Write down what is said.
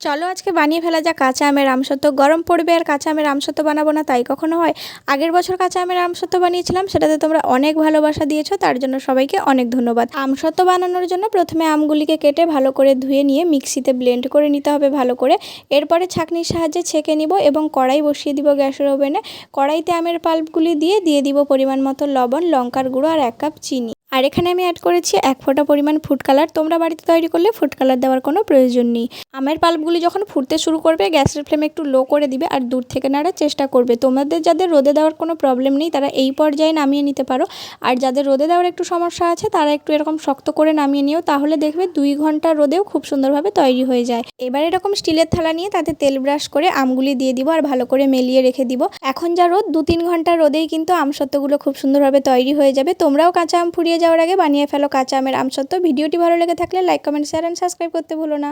চলো আজকে বানিয়ে ফেলা যাক কাঁচা আমের আমসত্ত্ব। গরম পড়বে আর কাঁচা আমের আমসত্ত্ব বানাবো না তাই কখনো হয়? আগের বছর কাঁচা আমের আমসত্ত্ব বানিয়েছিলাম, সেটাতে তোমরা অনেক ভালোবাসা দিয়েছো, তার জন্য সবাইকে অনেক ধন্যবাদ। আমসত্ত্ব বানানোর জন্য প্রথমে আমগুলিকে কেটে ভালো করে ধুয়ে নিয়ে মিক্সিতে ব্লেন্ড করে নিতে হবে ভালো করে। এরপরে ছাঁকনির সাহায্যে ছেঁকে নিব এবং কড়াই বসিয়ে দিব গ্যাসের ওভেনে। কড়াইতে আমের পাল্পগুলি দিয়ে দিব পরিমাণ মতো লবণ, লঙ্কার গুঁড়ো আর 1 কাপ চিনি। আর এখানে আমি অ্যাড করেছি 1 ফোঁটা পরিমাণ ফুড কালার। তোমরা বাড়িতে তৈরি করলে ফুড কালার দেওয়ার কোনো প্রয়োজন নেই। আমের পাল্পগুলি যখন ফুটতে শুরু করবে গ্যাসের ফ্লেম একটু লো করে দিবে আর দূর থেকে নাড়ার চেষ্টা করবে। তোমাদের যাদের রোদে দেওয়ার কোনো প্রবলেম নেই তারা এই পর্যায়ে নামিয়ে নিতে পারো, আর যাদের রোদে দেওয়ার একটু সমস্যা আছে তারা একটু এরকম শক্ত করে নামিয়ে নিও, তাহলে দেখবে 2 ঘন্টা রোদেও খুব সুন্দরভাবে তৈরি হয়ে যায়। এবার এরকম স্টিলের থালা নিয়ে তাতে তেল ব্রাশ করে আমগুলি দিয়ে দিব আর ভালো করে মেলিয়ে রেখে দিব। এখন যা রোদ, 2-3 ঘন্টা রোদেই কিন্তু আমসত্ত্বগুলো খুব সুন্দরভাবে তৈরি হয়ে যাবে। তোমরাও কাঁচা আম ফুরিয়ে যাওয়ার আগে বানিয়ে ফেলো কাঁচা আমের আমসত্ত্ব। ভিডিওটি ভালো লেগে থাকলে like, comment, share and subscribe করতে ভুলো না।